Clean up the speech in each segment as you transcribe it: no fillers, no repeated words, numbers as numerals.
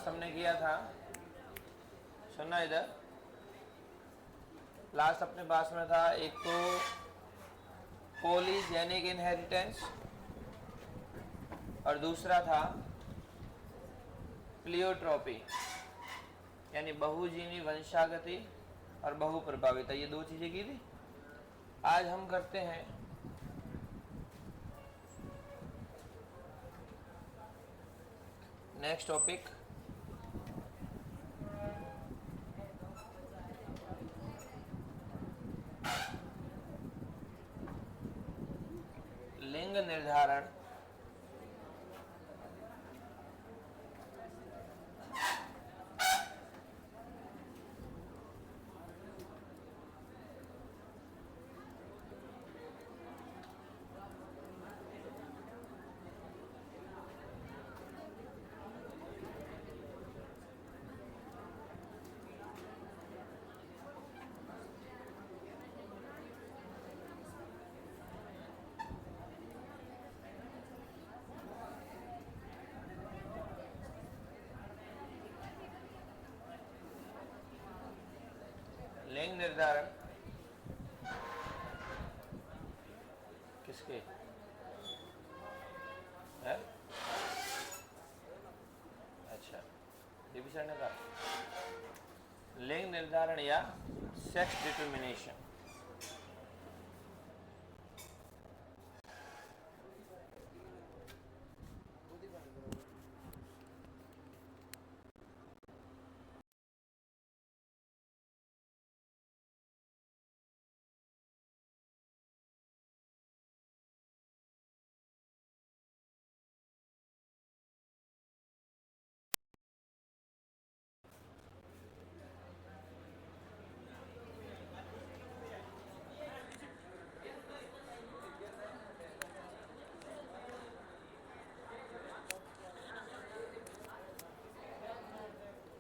Last हमने किया था, सुनना इधर, लास्ट अपने पास में था एक तो पॉलीजेनिक इनहेरिटेंस और दूसरा था प्लियोट्रॉपी यानी बहुजीवी वंशागति और बहुप्रभाविता, ये दो चीजें की थी। आज हम करते हैं नेक्स्ट टॉपिक, लिंग निर्धारण लिंग निर्धारण किसके है? अच्छा, डीपी सर ने कहा लिंग निर्धारण या सेक्स डिटर्मिनेशन।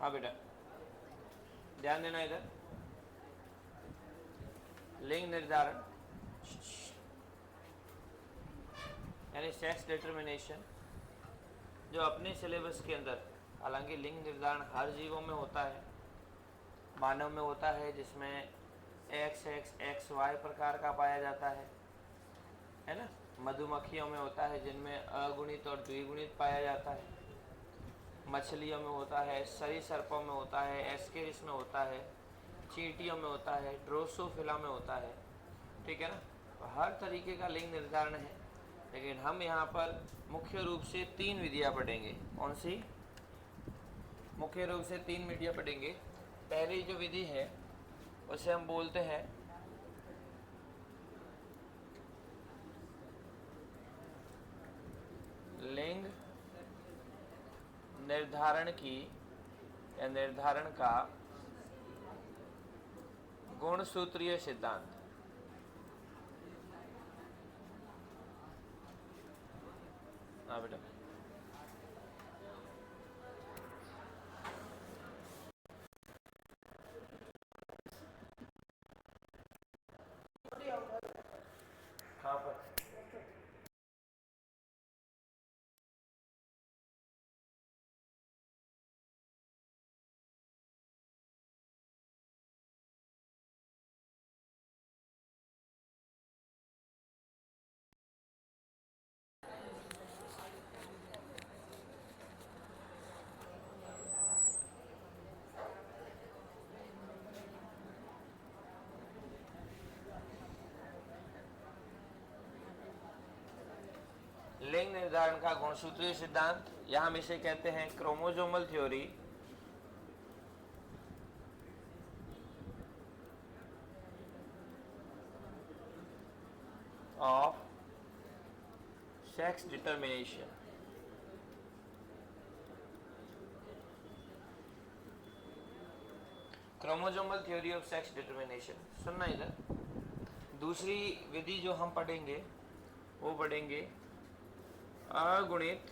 हाँ बेटा ध्यान देना इधर, लिंग निर्धारण यानी सेक्स डिटर्मिनेशन जो अपने सिलेबस के अंदर, हालांकि लिंग निर्धारण हर जीवों में होता है, मानव में होता है जिसमें XX XY प्रकार का पाया जाता है ना। मधुमक्खियों में होता है जिनमें अगुणित और द्विगुणित पाया जाता है, मछलियों में होता है, सरीसृपों में होता है, एस्केरिस में होता है, चींटियों में होता है, ड्रोसोफिला में होता है, ठीक है ना। तो हर तरीके का लिंग निर्धारण है, लेकिन हम यहाँ पर मुख्य रूप से 3 विधियाँ पढ़ेंगे। कौन सी? मुख्य रूप से 3 विधियाँ पढ़ेंगे। पहली जो विधि है उसे हम बोलते हैं लिंग निर्धारण की या निर्धारण का गुणसूत्रीय सिद्धांत। हाँ बेटा कहाँ पर? लिंग निर्धारण का गुणसूत्रीय सिद्धांत, या हम इसे कहते हैं chromosomal theory of sex determination. Chromosomal theory of sex determination, सुनना इधर। दूसरी विधि जो हम पढ़ेंगे वो पढ़ेंगे अगुणित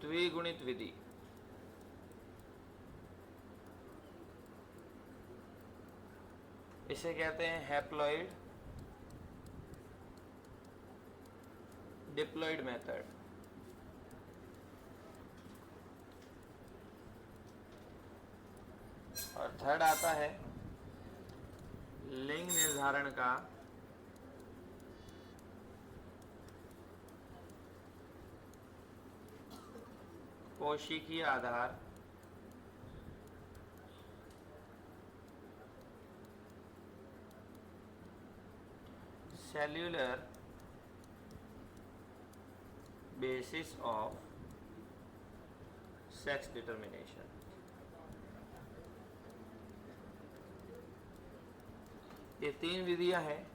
द्विगुणित विधि। इसे कहते हैं हैप्लॉइड डिप्लॉइड मेथड। और थर्ड आता है लिंग निर्धारण का कोशिकीय आधार cellular basis of sex determination. ये 3 विधियां हैं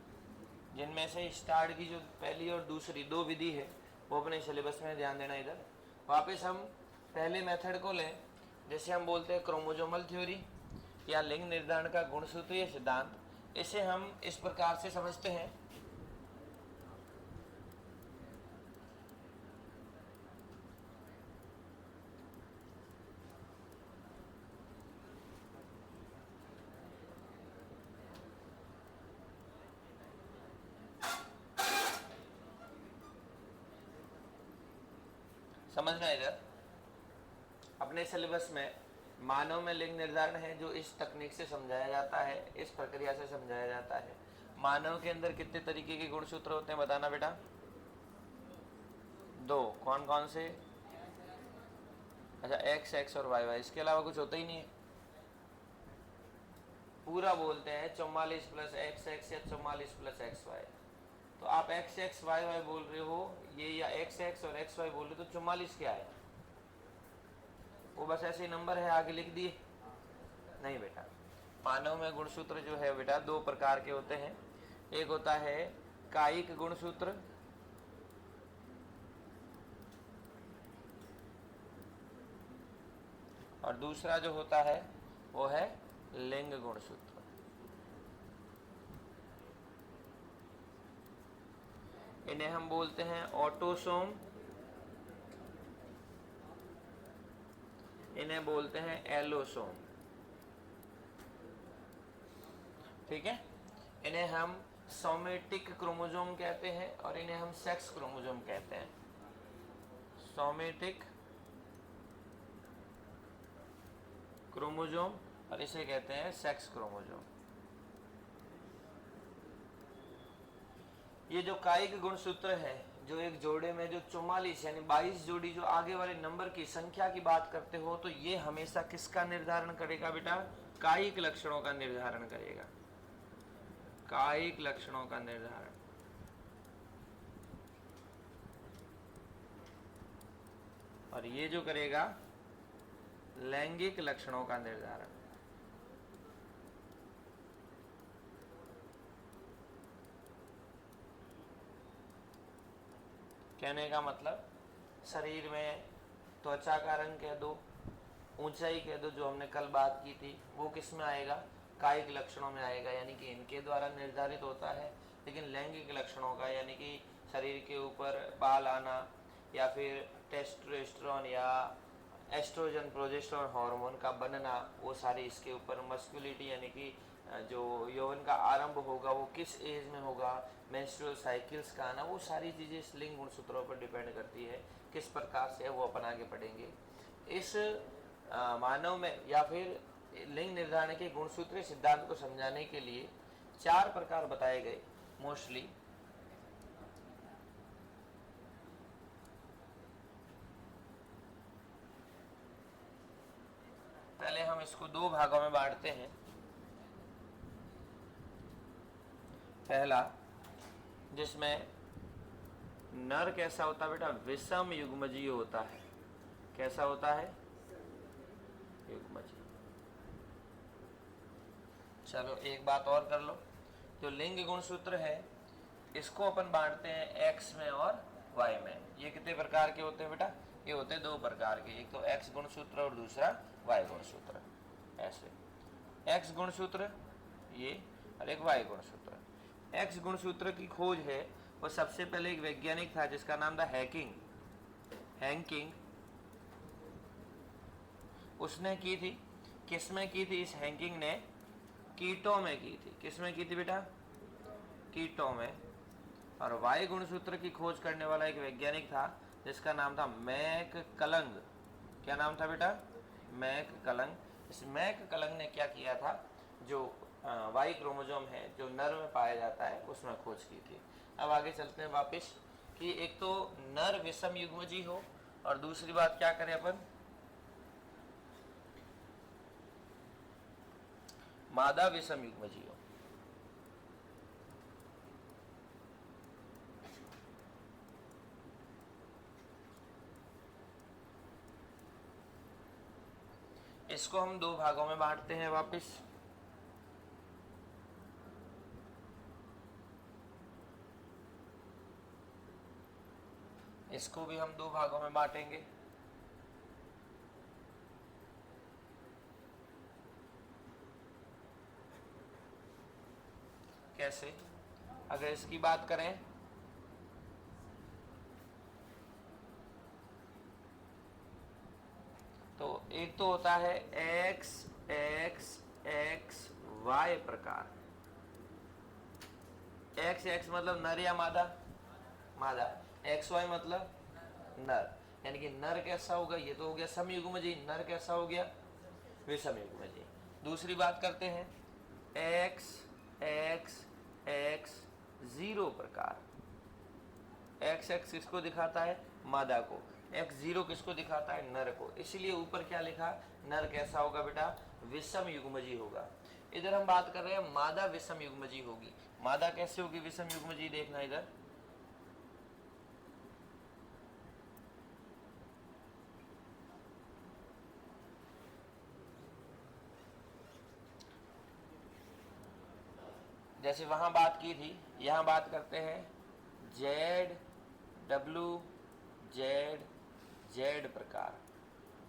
जिनमें से स्टार्ट की जो पहली और दूसरी 2 विधि है वो अपने सिलेबस में ध्यान देना। इधर वापस हम पहले मेथड को लें, जैसे हम बोलते हैं क्रोमोजोमल थ्योरी या लिंग निर्धारण का गुणसूत्रीय सिद्धांत। इसे हम इस प्रकार से समझते हैं, समझना। इधर अपने सिलेबस में मानव में लिंग निर्धारण है जो इस तकनीक से समझाया जाता है, इस प्रक्रिया से समझाया जाता है। मानव के अंदर कितने तरीके के गुणसूत्र होते हैं बताना बेटा? 2। कौन कौन से? अच्छा, एक्स एक्स और वाई वाई, इसके अलावा कुछ होता ही नहीं है। पूरा बोलते हैं 44 प्लस एक्स एक्स या 44 प्लस एक्स वाई। तो आप एक्स एक्स वाई वाई बोल रहे हो ये, या एक्स एक्स और एक्स वाई बोल रहे हो, तो 44 क्या है? वो बस ऐसे ही नंबर है, आगे लिख दिए? नहीं बेटा, मानव में गुणसूत्र जो है बेटा 2 प्रकार के होते हैं। एक होता है कायिक गुणसूत्र, और दूसरा जो होता है वो है लिंग गुणसूत्र। इन्हें हम बोलते हैं ऑटोसोम, इन्हें बोलते हैं एलोसोम। ठीक है, इन्हें हम सोमेटिक क्रोमोसोम कहते हैं और इन्हें हम सेक्स क्रोमोसोम कहते हैं। सोमेटिक क्रोमोसोम और इसे कहते हैं सेक्स क्रोमोसोम। ये जो कायिक गुणसूत्र है, जो एक जोड़े में जो 44 यानी 22 जोड़ी जो आगे वाले नंबर की संख्या की बात करते हो, तो ये हमेशा किसका निर्धारण करेगा बेटा? कायिक लक्षणों का निर्धारण करेगा, कायिक लक्षणों का निर्धारण। और ये जो करेगा लैंगिक लक्षणों का निर्धारण। कहने का मतलब शरीर में त्वचा का रंग कह दो, ऊंचाई कह दो, जो हमने कल बात की थी, वो किस में आएगा? कायिक लक्षणों में आएगा, यानी कि इनके द्वारा निर्धारित होता है। लेकिन लैंगिक लक्षणों का, यानी कि शरीर के ऊपर बाल आना या फिर टेस्टोस्टेरोन या एस्ट्रोजन प्रोजेस्टेरोन हार्मोन का बनना, वो सारी इसके ऊपर। मस्कुलिटी यानी कि जो यौवन का आरंभ होगा वो किस एज में होगा, मेंस्ट्रुअल साइकिल्स का आना, वो सारी चीज़ें इस लिंग गुणसूत्रों पर डिपेंड करती है। किस प्रकार से वो अपन आगे पढ़ेंगे। इस मानव में या फिर लिंग निर्धारण के गुणसूत्रीय सिद्धांत को समझाने के लिए 4 प्रकार बताए गए मोस्टली। पहले हम इसको 2 भागों में बांटते हैं। पहला, जिसमें नर कैसा होता है बेटा? विषम युग्मजीय होता है। कैसा होता है? युग्मजीय। चलो एक बात और कर लो, जो लिंग गुणसूत्र है इसको अपन बांटते हैं एक्स में और वाई में। ये कितने प्रकार के होते हैं बेटा? ये होते हैं 2 प्रकार के, एक तो एक्स गुणसूत्र और दूसरा वाई गुणसूत्र। ऐसे एक्स गुणसूत्र ये और एक वाई गुणसूत्र। एक्स गुणसूत्र की खोज है वो सबसे पहले एक वैज्ञानिक था जिसका नाम था हैंकिंग। उसने की थी, किसमें की थी? इस हैंकिंग ने कीटों में की थी। किसमें की थी बेटा? कीटों में। और वाई गुणसूत्र की खोज करने वाला एक वैज्ञानिक था जिसका नाम था मैककलंग। क्या नाम था बेटा? मैककलंग। इस मैककलंग ने क्या किया था, जो वाई क्रोमोसोम है जो नर में पाया जाता है उसमें खोज की थी। अब आगे चलते हैं वापस कि एक तो नर विषम युग्मजी हो और दूसरी बात क्या करें अपन, मादा विषम युग्मजी हो। इसको हम दो भागों में बांटते हैं वापस। इसको भी हम दो भागों में बांटेंगे। कैसे? अगर इसकी बात करें तो एक तो होता है एक्स एक्स एक्स वाई प्रकार। एक्स एक्स मतलब नर या मादा, मादा। एक्स वाई मतलब नर, यानी कि नर कैसा होगा, ये तो हो गया समयुग्मजी, नर कैसा हो गया, विषम युग्मजी। दूसरी बात करते हैं एक्स एक्स एक्स जीरो प्रकार। एक्स एक्स किसको दिखाता है, मादा को, एक्स जीरो किसको दिखाता है, नर को। इसलिए ऊपर क्या लिखा, नर कैसा होगा बेटा, विषम युग्मजी होगा। इधर हम बात कर रहे हैं मादा विषम युग्मजी होगी। मादा कैसे होगी विषम युग्मजी, देखना इधर, जैसे वहां बात की थी, यहां बात करते हैं जेड डब्ल्यू जेड जेड प्रकार।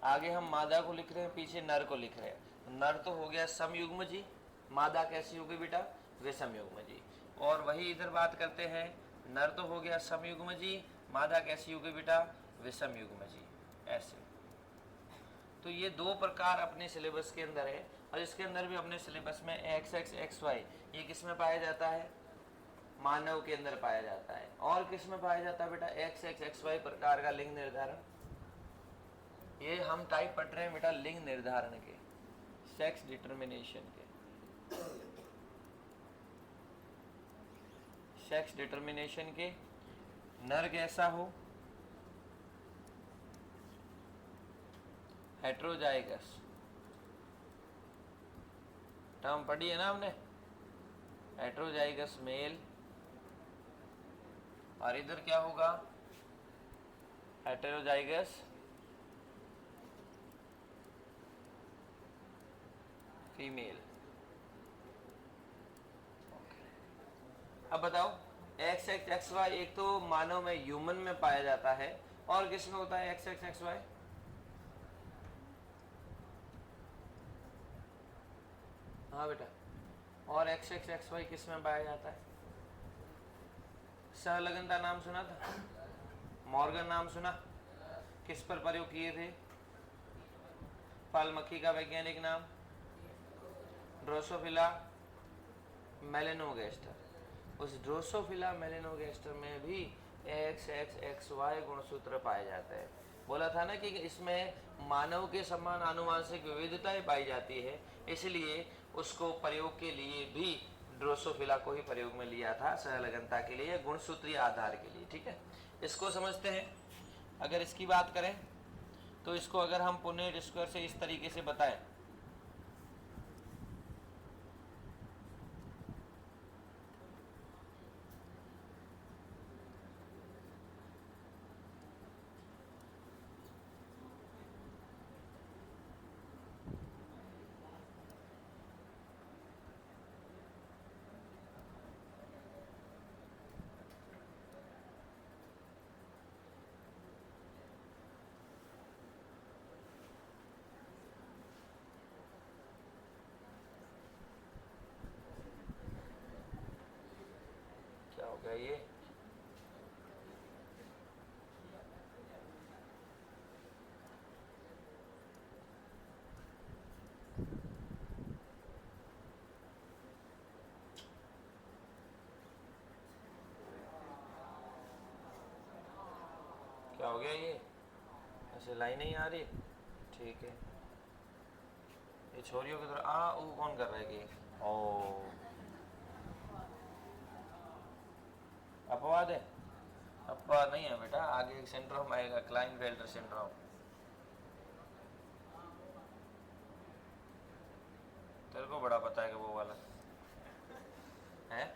आगे हम मादा को लिख रहे हैं, पीछे नर को लिख रहे हैं। नर तो हो गया समयुग्मजी, मादा कैसी होगी बेटा, विषम युग्मजी। और वही इधर बात करते हैं, नर तो हो गया समयुग्मजी, मादा कैसी होगी बेटा, विषम युग्मजी। ऐसे तो ये दो प्रकार अपने सिलेबस के अंदर है, और इसके अंदर भी अपने सिलेबस में एक्स एक्स एक्स वाई ये किस में पाया जाता है, मानव के अंदर पाया जाता है। और किस में पाया जाता है बेटा, एक्स एक्स एक्स वाई प्रकार का लिंग निर्धारण। ये हम टाइप पढ़ रहे हैं बेटा लिंग निर्धारण के, सेक्स डिटर्मिनेशन के, सेक्स डिटर्मिनेशन के। नर कैसा हो, हेट्रोजाइगस, टर्म पढ़ी है ना हमने, हेट्रोजाइगस मेल। और इधर क्या होगा, हेटेरोजाइगस फीमेल। अब बताओ एक्स एक्स एक्स वाई एक तो मानव में ह्यूमन में पाया जाता है, और किस में होता है एक्स एक्स एक्स वाई, हाँ बेटा, और एक्स एक्स एक्स वाई किस में पाया जाता है, सहलगनता नाम सुना था, मॉर्गन नाम सुना, किस पर प्रयोग किए थे, फल मक्खी का वैज्ञानिक नाम ड्रोसोफिला मेलेनोगेस्टर। उस ड्रोसोफिला मेलेनोगेस्टर में भी एक्स एक्स एक्स वाई गुणसूत्र पाए जाते हैं। बोला था ना कि इसमें मानव के समान आनुवांशिक विविधताएं पाई जाती है, इसलिए उसको प्रयोग के लिए भी ड्रोसोफिला को ही प्रयोग में लिया था, सहलगनता के लिए, गुणसूत्रीय आधार के लिए। ठीक है, इसको समझते हैं। अगर इसकी बात करें तो इसको अगर हम पुनेट स्क्वायर से इस तरीके से बताएं, क्या हो गया ये, क्या हो गया ये, ऐसे लाइन नहीं आ रही, ठीक है ये छोरियों की तरह आ ऊ कौन कर रहा है कि ओ अपवाद है? अपवाद नहीं है बेटा, आगे एक सिंड्रोम आएगा, क्लाइनफेल्टर सिंड्रोम। तेरे को बड़ा पता है कि वो वाला है।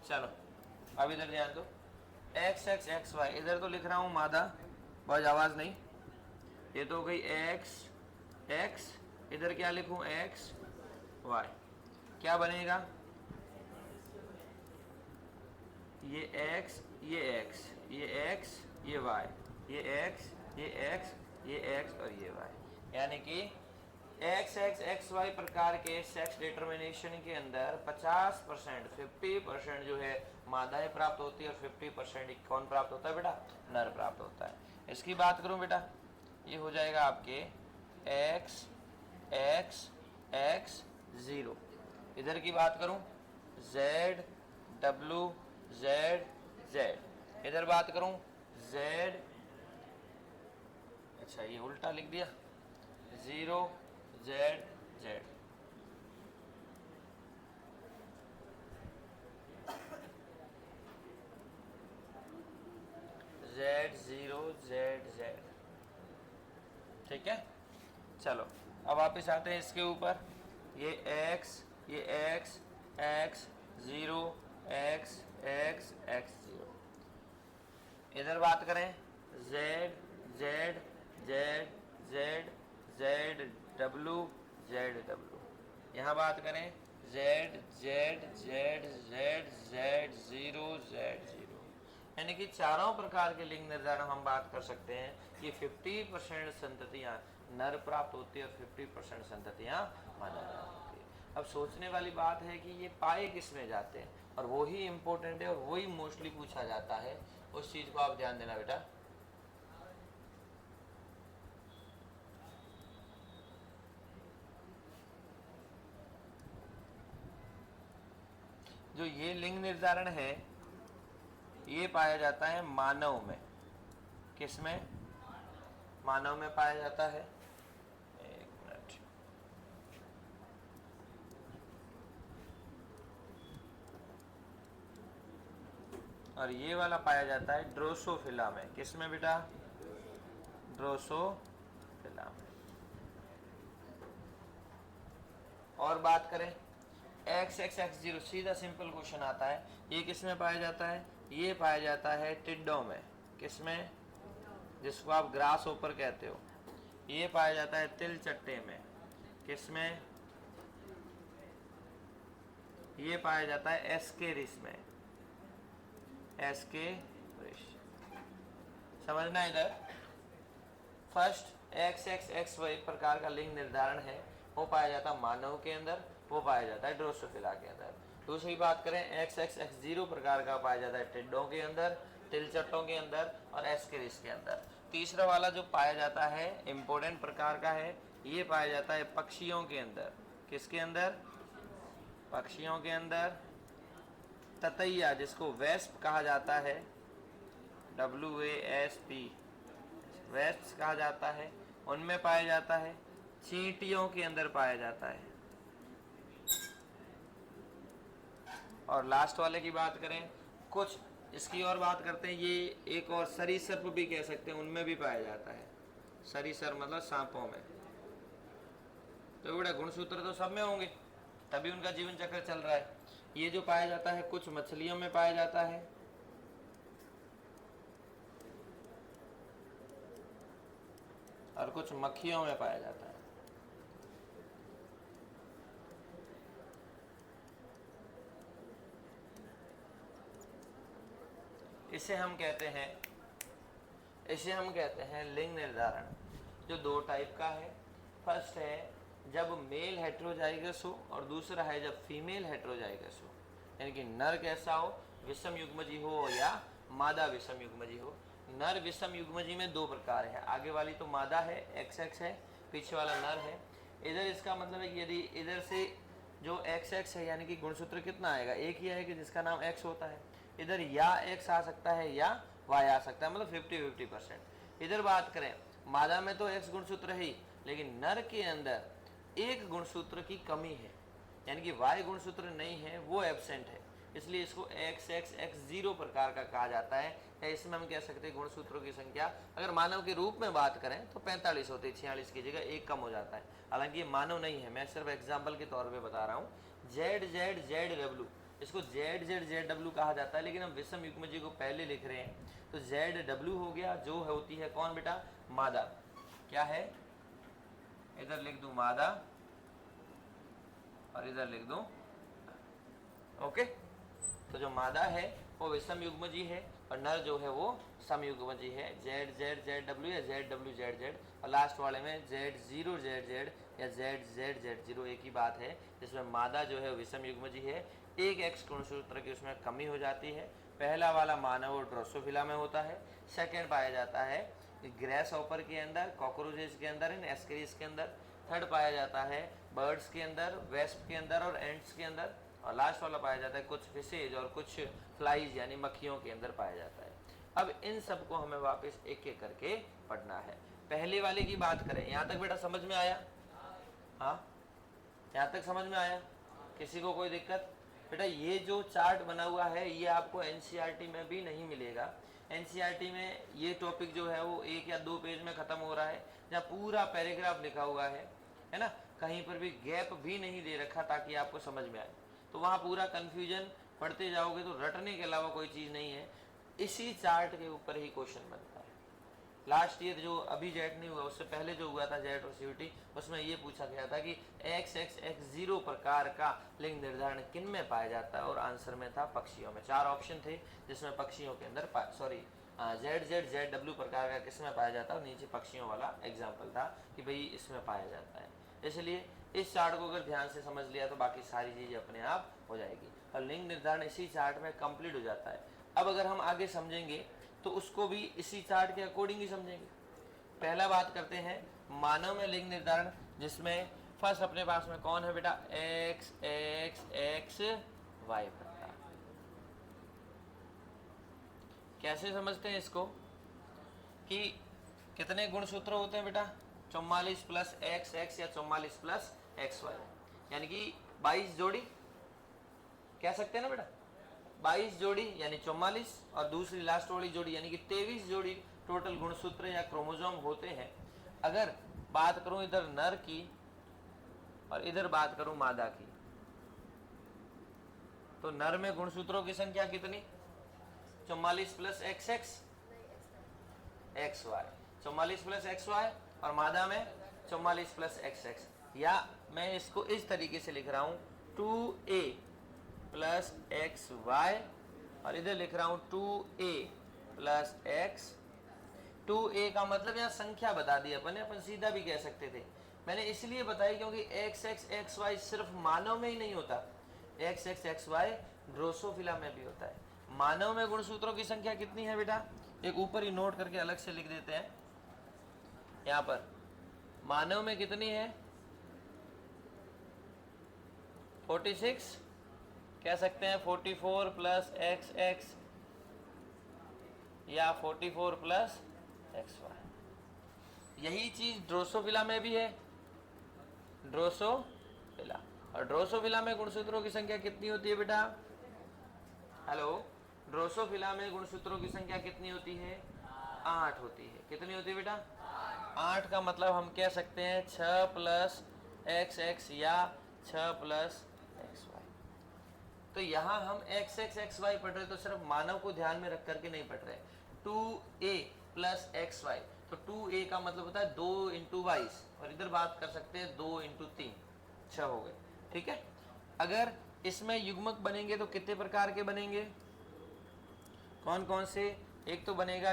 चलो अब इधर ध्यान दो, एक्स एक्स एक्स वाई, इधर तो लिख रहा हूँ मादा, बहुत आवाज नहीं, ये तो हो गई एक्स एक्स, इधर क्या लिखूं एक्स वाई, क्या बनेगा? ये एक्स ये एक्स ये एक्स ये वाई, ये एक्स ये एक्स ये एक्स और ये वाई, यानी कि एक्स एक्स एक्स वाई प्रकार के सेक्स डिटर्मिनेशन के अंदर 50% 50% जो है मादाएं प्राप्त होती है और 50% कौन प्राप्त होता है बेटा? नर प्राप्त होता है। इसकी बात करूं बेटा, ये हो जाएगा आपके एक्स एक्स एक्स 0, इधर की बात करूं जेड डब्ल्यू जेड जेड, इधर बात करूं जेड, अच्छा ये उल्टा लिख दिया, 0 Z Z, Z 0 Z Z, ठीक है। चलो अब वापिस आते हैं इसके ऊपर, ये एक्स ये x x 0 x X x 0, इधर बात करें Z Z Z Z Z W Z W, यहाँ बात करें Z Z Z Z Z 0 Z 0, यानी कि चारों प्रकार के लिंग निर्धारण हम बात कर सकते हैं कि 50% संततियाँ नर प्राप्त होती है और 50% संततियाँ मादा प्राप्त होती है। अब सोचने वाली बात है कि ये पाए किस में जाते हैं, और वही इम्पोर्टेंट है और वही मोस्टली पूछा जाता है, उस चीज़ को आप ध्यान देना बेटा। जो ये लिंग निर्धारण है ये पाया जाता है मानव में, किस में? मानव में पाया जाता है, एक मिनट, और ये वाला पाया जाता है ड्रोसोफिला में, किस में बेटा? ड्रोसोफिला में। और बात करें एक्स एक्स एक्स 0, सीधा सिंपल क्वेश्चन आता है, ये किस में पाया जाता है? ये पाया जाता है टिड्डों में, किस में? जिसको आप ग्रास ऊपर कहते हो। ये पाया जाता है तिल चट्टे में, किस में? ये पाया जाता है एस्केरिस में, एस्केरिस, समझना इधर। First X X X Y प्रकार का लिंग निर्धारण है, वो पाया जाता है मानव के अंदर, वो पाया जाता है ड्रोसोफिला के अंदर। दूसरी बात करें एक्स एक्स एक्स 0 प्रकार का पाया जाता है टिड्डों के अंदर, तिलचट्टों के अंदर और एस्केरिस के अंदर। तीसरा वाला जो पाया जाता है इम्पोर्टेंट प्रकार का है, ये पाया जाता है पक्षियों के अंदर, किसके अंदर? पक्षियों के अंदर। ततैया जिसको वेस्प कहा जाता है, WASP, वेस्प कहा जाता है, उनमें पाया जाता है। चींटियों के अंदर पाया जाता है। और लास्ट वाले की बात करें, कुछ इसकी और बात करते हैं, ये एक और सरीसृप भी कह सकते हैं, उनमें भी पाया जाता है। सरीसृप मतलब सांपों में। तो बड़ा गुणसूत्र तो सब में होंगे, तभी उनका जीवन चक्र चल रहा है। ये जो पाया जाता है कुछ मछलियों में पाया जाता है, और कुछ मक्खियों में पाया जाता है। इसे हम कहते हैं लिंग निर्धारण, जो 2 टाइप का है। फर्स्ट है जब मेल हेट्रोजाइगस हो, और दूसरा है जब फीमेल हेट्रोजाइगस हो, यानी कि नर कैसा हो, विषम युग्मजी हो या मादा विषम युग्मजी हो। नर विषम युग्मजी में 2 प्रकार है, आगे वाली तो मादा है XX है, पीछे वाला नर है। इधर इसका मतलब है कि यदि इधर से जो एक्स एक्स है यानी कि गुणसूत्र कितना आएगा, एक ही है कि जिसका नाम एक्स होता है। इधर या एक्स आ सकता है या वाई आ सकता है, मतलब 50-50%। इधर बात करें मादा में तो एक्स गुणसूत्र है ही, लेकिन नर के अंदर एक गुणसूत्र की कमी है, यानी कि वाई गुणसूत्र नहीं है, वो एब्सेंट है, इसलिए इसको एक्स एक्स एक्स जीरो प्रकार का कहा जाता है। या इसमें हम कह सकते हैं गुणसूत्रों की संख्या अगर मानव के रूप में बात करें तो 45 होती है, 46 की जगह एक कम हो जाता है। हालांकि ये मानव नहीं है, मैं सिर्फ एग्जाम्पल के तौर पे बता रहा हूँ। जेड जेड जेड डब्ल्यू, इसको जेड जेड जेड डब्ल्यू कहा जाता है, लेकिन हम विषम युग्मजी को पहले लिख रहे हैं, तो जेड डब्ल्यू हो गया, जो होती है कौन बेटा, मादा। क्या है, इधर लिख दूं मादा और इधर लिख दूं, ओके। तो जो मादा है वो विषम युग्मजी है और नर जो है वो समयुग्मजी है, जेड जेड जेड डब्ल्यू या जेड डब्ल्यू जेड जेड, और लास्ट वाले में जेड जीरो जेड जेड या जेड जेड जेड जीरो, एक ही बात है। जिसमें मादा जो है विषम युग्मजी है, एक एक्स गुणसूत्र की उसमें कमी हो जाती है। पहला वाला मानव और ड्रोसोफिला में होता है, सेकेंड पाया जाता है ग्रेस हॉपर के अंदर, कॉकरोचेस के अंदर, एस्केरिस के अंदर, थर्ड पाया जाता है बर्ड्स के अंदर, वेस्प के अंदर और एंट्स के अंदर, और लास्ट वाला पाया जाता है कुछ फिशेज और कुछ फ्लाइज यानी मक्खियों के अंदर पाया जाता है। अब इन सबको हमें वापस एक एक करके पढ़ना है। पहले वाले की बात करें, यहाँ तक बेटा समझ में आया? हाँ, यहाँ तक समझ में आया? किसी को कोई दिक्कत? बेटा ये जो चार्ट बना हुआ है ये आपको एनसीईआरटी में भी नहीं मिलेगा। एनसीईआरटी में ये टॉपिक जो है वो 1 या 2 पेज में खत्म हो रहा है, जहाँ पूरा पैराग्राफ लिखा हुआ है ना, कहीं पर भी गैप भी नहीं दे रखा ताकि आपको समझ में आए। तो वहाँ पूरा कंफ्यूजन, पढ़ते जाओगे तो रटने के अलावा कोई चीज़ नहीं है। इसी चार्ट के ऊपर ही क्वेश्चन बनता है। लास्ट ईयर जो अभी जेट नहीं हुआ, उससे पहले जो हुआ था जेट और सीयूटी, उसमें ये पूछा गया था कि एक्स एक्स एक्स जीरो प्रकार का लिंग निर्धारण किन में पाया जाता है, और आंसर में था पक्षियों में। 4 ऑप्शन थे जिसमें पक्षियों के अंदर जेड जेड जेड डब्ल्यू प्रकार का किस में पाया जाता है, और नीचे पक्षियों वाला एग्जाम्पल था कि भाई इसमें पाया जाता है। इसलिए इस चार्ट को अगर ध्यान से समझ लिया तो बाकी सारी चीज़ें अपने आप हो जाएगी, और लिंग निर्धारण इसी चार्ट में कंप्लीट हो जाता है। अब अगर हम आगे समझेंगे तो उसको भी इसी चार्ट के अकॉर्डिंग ही समझेंगे। पहला बात करते हैं मानव में लिंग निर्धारण, जिसमें फर्स्ट अपने पास में कौन है बेटा, एक्स एक्स एक्स वाई प्रकार। कैसे समझते हैं इसको कि कितने गुणसूत्र होते हैं बेटा, 44 प्लस एक्स एक्स या 44 प्लस एक्स वाई, यानी कि 22 जोड़ी कह सकते हैं ना बेटा, 22 जोड़ी यानी 44, और दूसरी लास्ट वाली जोड़ी यानी कि 23 जोड़ी टोटल गुणसूत्र या क्रोमोसोम होते हैं। अगर बात करूं इधर नर की और इधर बात करूं मादा की, तो नर में गुणसूत्रों की संख्या कितनी, 44 plus X X X Y, 44 plus X Y, और मादा में 44 प्लस एक्स एक्स। या मैं इसको इस तरीके से लिख रहा हूं 2a प्लस एक्स वाई, और इधर लिख रहा हूं 2a प्लस एक्स। 2a का मतलब यहाँ संख्या बता दी अपन सीधा भी कह सकते थे। मैंने इसलिए बताई क्योंकि एक्स एक्स एक्स वाई सिर्फ मानव में ही नहीं होता, X X X Y Drosophila में भी होता है। मानव में गुणसूत्रों की संख्या कितनी है बेटा, एक ऊपर ही नोट करके अलग से लिख देते हैं। यहाँ पर मानव में कितनी है, 46 कह सकते हैं, 44 प्लस एक्स एक्स या 44 प्लस एक्स वाई। यही चीज ड्रोसोफिला में भी है, ड्रोसोफिला। और ड्रोसोफिला में गुणसूत्रों की संख्या कितनी होती है बेटा, हेलो, ड्रोसोफिला में गुणसूत्रों की संख्या कितनी होती है, 8 होती है। कितनी होती है बेटा, 8 का मतलब हम कह सकते हैं 6 प्लस एक्स एक्स या 6 प्लस एक्स वाई। तो यहाँ हम एक्स एक्स एक्स वाई पढ़ रहे, तो सिर्फ मानव को ध्यान में रख करके नहीं पढ़ रहे। 2a प्लस एक्स वाई, तो 2a का मतलब होता है 2 × 22, और इधर बात कर सकते हैं 2 × 3, 6 हो गए। ठीक है, अगर इसमें युग्मक बनेंगे तो कितने प्रकार के बनेंगे, कौन कौन से, एक तो बनेगा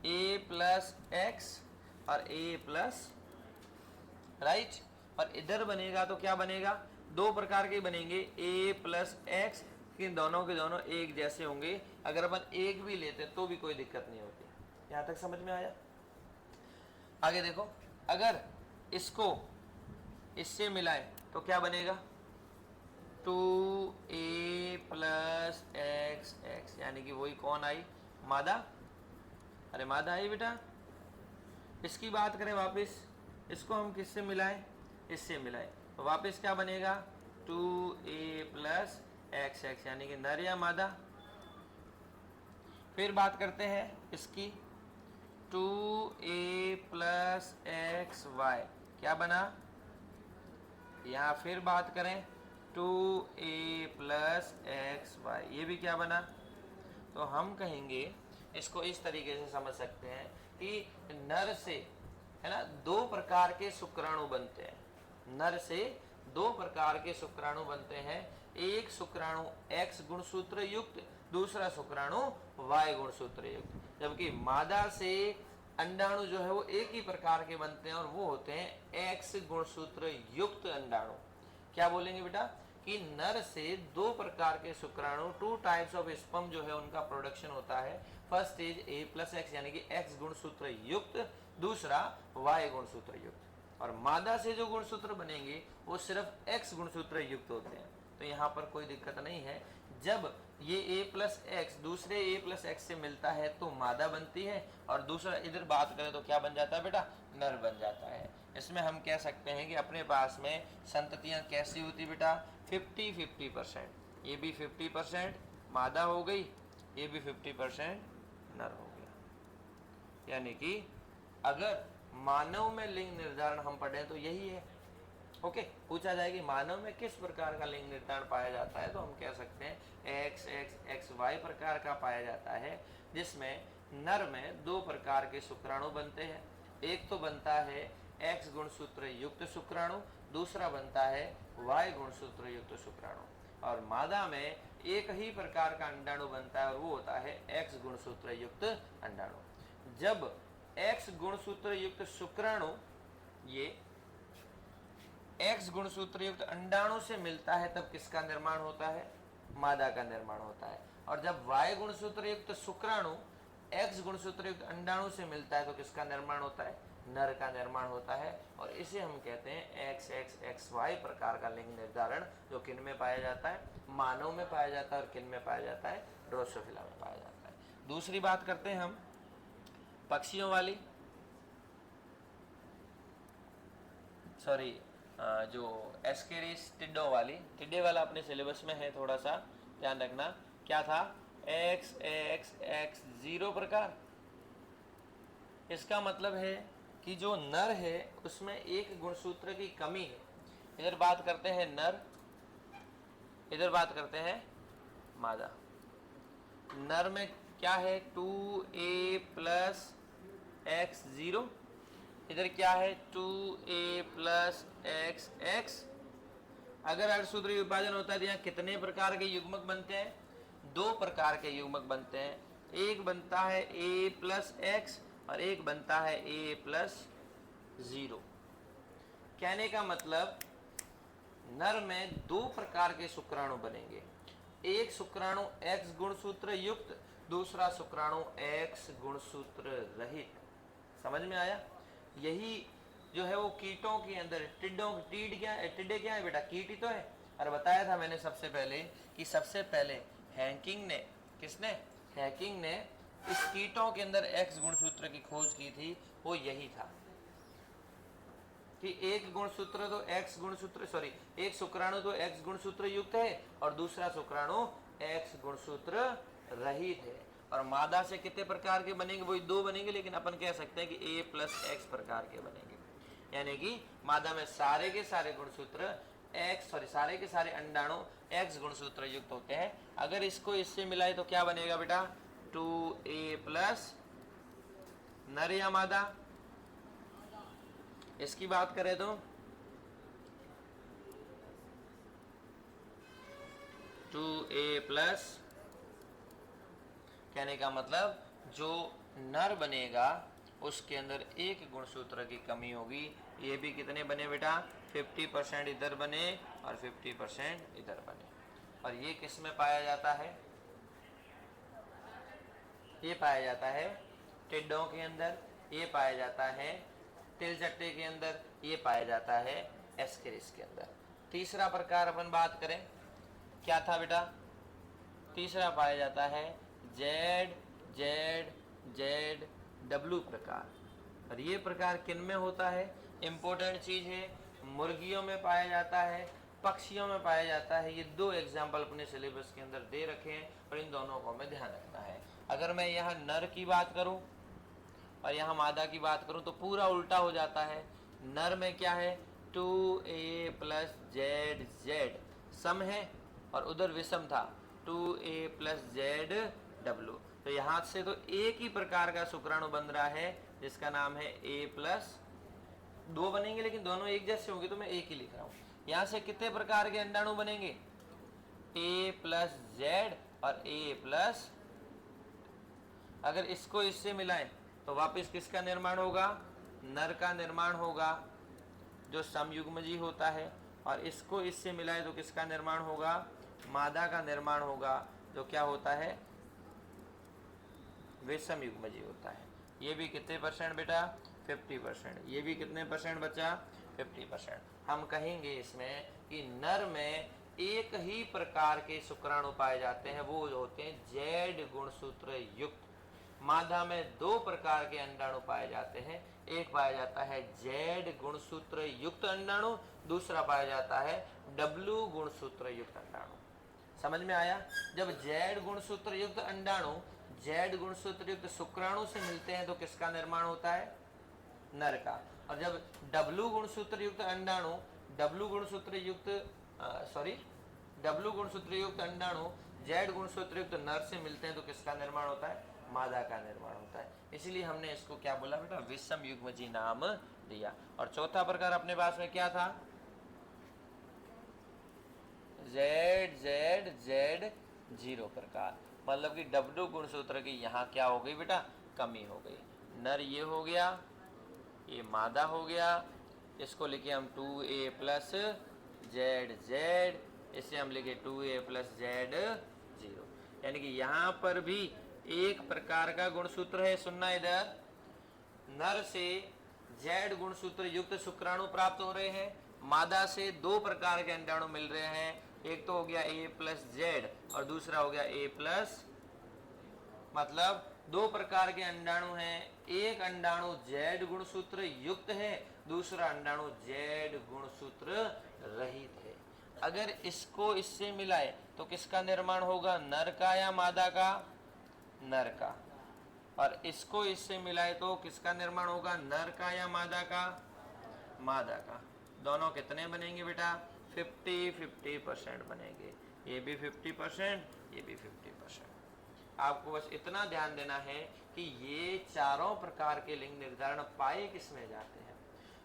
a प्लस एक्स और a प्लस, राइट, और इधर बनेगा तो क्या बनेगा, 2 प्रकार के बनेंगे, a प्लस एक्स, लेकिन दोनों के दोनों एक जैसे होंगे। अगर अपन एक भी लेते तो भी कोई दिक्कत नहीं होती, यहाँ तक समझ में आया? आगे देखो, अगर इसको इससे मिलाए तो क्या बनेगा? 2a प्लस एक्स एक्स, यानी कि वही कौन आई? मादा। अरे मादा आई बेटा। इसकी बात करें वापस, इसको हम किससे मिलाएं? इससे मिलाएं तो वापस क्या बनेगा? 2a प्लस एक्स एक्स, यानी कि नर या मादा। फिर बात करते हैं इसकी, 2a प्लस एक्स वाई, क्या बना? यहाँ फिर बात करें 2a प्लस एक्स वाई, ये भी क्या बना? तो हम कहेंगे, इसको इस तरीके से समझ सकते हैं कि नर से, है ना, दो प्रकार के शुक्राणु बनते हैं। नर से दो प्रकार के शुक्राणु बनते हैं। एक शुक्राणु X गुणसूत्र युक्त, दूसरा शुक्राणु Y गुणसूत्र युक्त। जबकि मादा से अंडाणु जो है वो एक ही प्रकार के बनते हैं और वो होते हैं X गुणसूत्र युक्त अंडाणु। क्या बोलेंगे बेटा? कि नर से दो प्रकार के शुक्राणु, 2 टाइप्स ऑफ स्पर्म जो है उनका प्रोडक्शन होता है। First is A plus x, यानी कि X गुणसूत्र युक्त, दूसरा Y गुणसूत्र युक्त। और मादा से जो गुणसूत्र बनेंगे वो सिर्फ X गुणसूत्र युक्त होते हैं। तो यहाँ पर कोई दिक्कत नहीं है। जब ये A प्लस एक्स दूसरे A प्लस एक्स से मिलता है तो मादा बनती है, और दूसरा इधर बात करें तो क्या बन जाता है बेटा? नर बन जाता है। इसमें हम कह सकते हैं कि अपने पास में संततियां कैसी होती बेटा? 50-50%। ये भी 50% मादा हो गई, ये भी 50% नर हो गया। यानी कि अगर मानव में लिंग निर्धारण हम पढ़ें तो यही है। ओके, पूछा जाए कि मानव में किस प्रकार का लिंग निर्धारण पाया जाता है, तो हम कह सकते हैं एक्स एक्स एक्स वाई प्रकार का पाया जाता है, जिसमें नर में दो प्रकार के शुक्राणु बनते हैं। एक तो बनता है एक्स गुणसूत्र युक्त शुक्राणु, दूसरा बनता है वाई गुणसूत्र युक्त शुक्राणु। और मादा में एक ही प्रकार का अंडाणु बनता है और वो होता है एक्स गुणसूत्र युक्त अंडाणु। जब एक्स गुणसूत्र युक्त शुक्राणु ये एक्स गुणसूत्र युक्त अंडाणु से मिलता है तब किसका निर्माण होता है? मादा का निर्माण होता है। और जब वाई गुणसूत्र युक्त शुक्राणु एक्स गुणसूत्र युक्त अंडाणु से मिलता है तो किसका निर्माण होता है? नर का निर्माण होता है। और इसे हम कहते हैं एक्स एक्स एक्स वाई प्रकार का लिंग निर्धारण, जो किन में पाया जाता है? मानव में पाया जाता है। और किन में पाया जाता है? ड्रोसोफिला में पाया जाता है। दूसरी बात करते हैं हम पक्षियों वाली, सॉरी जो एस्केरिस टिड्डों वाली। टिड्डे वाला अपने सिलेबस में है, थोड़ा सा ध्यान रखना। क्या था? एक्स एक्स एक्स 0 प्रकार। इसका मतलब है कि जो नर है उसमें एक गुणसूत्र की कमी है। इधर बात करते हैं नर, इधर बात करते हैं मादा। नर में क्या है? 2a प्लस एक्स 0, इधर क्या है? 2a plus X x. अगर अर्धसूत्री विभाजन होता है तो यहाँ कितने प्रकार के युग्मक बनते हैं? 2 प्रकार के युग्मक बनते हैं। एक बनता है a प्लस एक्स और एक बनता है a प्लस 0। कहने का मतलब नर में 2 प्रकार के शुक्राणु बनेंगे। एक शुक्राणु X गुणसूत्र युक्त, दूसरा शुक्राणु X गुणसूत्र रहित। समझ में आया? यही जो है वो कीटों के अंदर, टिड्डे क्या है बेटा? कीट ही तो है। और बताया था मैंने सबसे पहले कि सबसे पहले हैकिंग ने, किसने? हैकिंग ने इस कीटों के अंदर X गुणसूत्र की खोज की थी। वो यही था कि एक गुणसूत्र तो X गुणसूत्र, सॉरी, एक शुक्राणु तो X गुणसूत्र युक्त है और दूसरा शुक्राणु X गुणसूत्र रहित है। और मादा से कितने प्रकार के बनेंगे? वही 2 बनेंगे, लेकिन अपन कह सकते हैं कि A प्लस एक्स प्रकार के बनेंगे। यानी कि मादा में सारे के सारे गुणसूत्र सारे के सारे अंडाणु X गुणसूत्र युक्त होते हैं। अगर इसको इससे मिलाए तो क्या बनेगा बेटा? 2a प्लस, नर या मादा? इसकी बात करें तो 2a प्लस, कहने का मतलब जो नर बनेगा उसके अंदर एक गुणसूत्र की कमी होगी। ये भी कितने बने बेटा? 50% इधर बने और 50% इधर बने। और ये किस में पाया जाता है? ये पाया जाता है टिड्डों के अंदर ये पाया जाता है, तिलचट्टे के अंदर ये पाया जाता है, एस्केरिस के अंदर। तीसरा प्रकार अपन बात करें, क्या था बेटा? तीसरा पाया जाता है जेड जेड जेड डब्ल्यू प्रकार। और ये प्रकार किन में होता है? इंपॉर्टेंट चीज है, मुर्गियों में पाया जाता है, पक्षियों में पाया जाता है। ये दो एग्जाम्पल अपने सिलेबस के अंदर दे रखे हैं और इन दोनों को हमें ध्यान रखना है। अगर मैं यहाँ नर की बात करूं और यहाँ मादा की बात करूं तो पूरा उल्टा हो जाता है। नर में क्या है? 2a प्लस जेड जेड सम है और उधर विषम था 2a प्लस जेड डब्ल्यू। तो यहाँ से तो एक ही प्रकार का शुक्राणु बन रहा है जिसका नाम है a प्लस, दो बनेंगे लेकिन दोनों एक जैसे होंगे तो मैं एक ही लिख रहा हूँ। यहाँ से कितने प्रकार के अंडाणु बनेंगे? a प्लस जेड और a प्लस। अगर इसको इससे मिलाएं तो वापस किसका निर्माण होगा? नर का निर्माण होगा जो समयुग्मजी होता है, और इसको इससे मिलाएं तो किसका निर्माण होगा? मादा का निर्माण होगा जो क्या होता है? विषमयुग्मजी होता है। ये भी कितने परसेंट बेटा? 50%। ये भी कितने परसेंट बचा? 50%। हम कहेंगे इसमें कि नर में एक ही प्रकार के शुक्राणु पाए जाते हैं, वो होते हैं जेड गुणसूत्र युक्त। मादा में दो प्रकार के अंडाणु पाए जाते हैं, एक पाया जाता है जेड गुणसूत्र युक्त अंडाणु, दूसरा पाया जाता है डब्ल्यू गुणसूत्र युक्त अंडाणु। समझ में आया? जब जेड गुणसूत्र युक्त अंडाणु जेड गुणसूत्र युक्त शुक्राणु से मिलते हैं तो किसका निर्माण होता है? नर का। और जब डब्ल्यू गुणसूत्र युक्त अंडाणु डब्ल्यू गुणसूत्र युक्त अंडाणु जेड गुणसूत्र युक्त नर से मिलते हैं तो किसका निर्माण होता है? मादा का निर्माण होता है। इसलिए हमने इसको क्या बोला बेटा? विषम युग्मजी नाम दिया। और चौथा प्रकार अपने पास में क्या था? जेड जेड जेड जीरो प्रकार। मतलब कि डब्ल्यू गुणसूत्र की यहाँ क्या हो गई बेटा? कमी हो गई। नर ये हो गया, ये मादा हो गया, इसको लिखे हम 2a प्लस जेड जेड, इसे हम लिखे 2a प्लस जेड जीरो। यानी कि यहाँ पर भी एक प्रकार का गुणसूत्र है। सुनना इधर, नर से जेड गुणसूत्र युक्त शुक्राणु प्राप्त हो रहे हैं, मादा से दो प्रकार के अंडाणु मिल रहे हैं। एक तो हो गया a प्लस जेड और दूसरा हो गया a प्लस, मतलब दो प्रकार के अंडाणु हैं। एक अंडाणु जेड गुणसूत्र युक्त है, दूसरा अंडाणु जेड गुणसूत्र रहित है। अगर इसको इससे मिलाए तो किसका निर्माण होगा? नर का या मादा का? नर का। और इसको इससे मिलाए तो किसका निर्माण होगा? नर का या मादा का? मादा का। दोनों कितने बनेंगे बेटा? 50-50% बनेंगे। ये भी 50%, ये भी 50%। आपको बस इतना ध्यान देना है कि ये चारों प्रकार के लिंग निर्धारण पाए किसमें जाते हैं।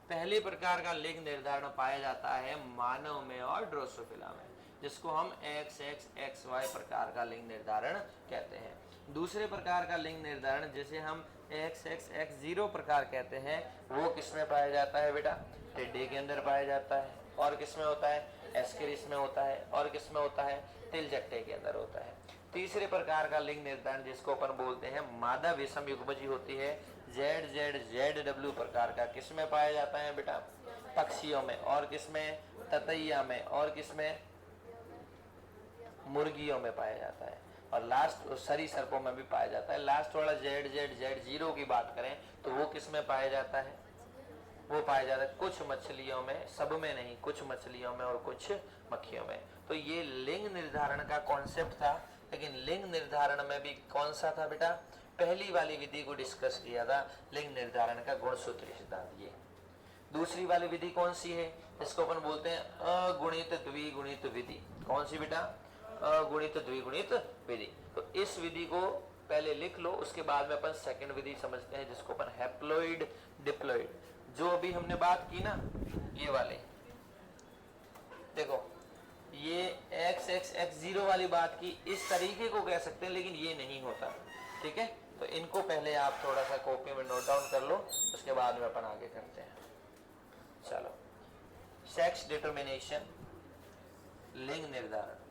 पहले प्रकार का लिंग निर्धारण पाया जाता है मानव में और ड्रोसोफिला में, जिसको हम XX XY प्रकार का लिंग निर्धारण कहते हैं। दूसरे प्रकार का लिंग निर्धारण जिसे हम XX X0 प्रकार कहते हैं, वो किसमें पाया जाता है बेटा? टिड्डे के अंदर पाया जाता है। और किसमें होता है? एस्केरिस में होता है। और किसमें होता है? तिलचट्टे के अंदर होता है। तीसरे प्रकार का लिंग निर्धारण जिसको अपन बोलते हैं मादा विषम युग्मजी होती है, जेड जेड जेड डब्ल्यू प्रकार का, किसमें पाया जाता है बेटा? पक्षियों में। और किसमें? ततैया में। और किसमें? मुर्गियों में पाया जाता है। और लास्ट सरीसृपों में भी पाया जाता है। लास्ट वाला जेड जेड जेड जीरो की बात करें तो वो किसमें पाया जाता है? वो पाया जाता है कुछ मछलियों में, सब में नहीं, कुछ मछलियों में और कुछ मक्खियों में। तो ये लिंग निर्धारण का कॉन्सेप्ट था। लेकिन लिंग निर्धारण में भी कौन सा था बेटा? पहली वाली विधि को डिस्कस किया था, लिंग निर्धारण का गुणसूत्री सिद्धांत। ये दूसरी वाली विधि कौन सी है? इसको अपन बोलते हैं अगुणित द्विगुणित विधि। कौन सी बेटा? अगुणित द्विगुणित विधि। तो इस विधि को पहले लिख लो, उसके बाद में अपन सेकंड विधि समझते हैं जिसको अपन हैप्लोइड डिप्लोइड, जो अभी हमने बात की ना, ये वाले देखो, ये XX X0 वाली बात की, इस तरीके को कह सकते हैं, लेकिन ये नहीं होता। ठीक है, तो इनको पहले आप थोड़ा सा कॉपी में नोट डाउन कर लो, उसके बाद में अपन आगे करते हैं। चलो, सेक्स डिटर्मिनेशन, लिंग निर्धारण।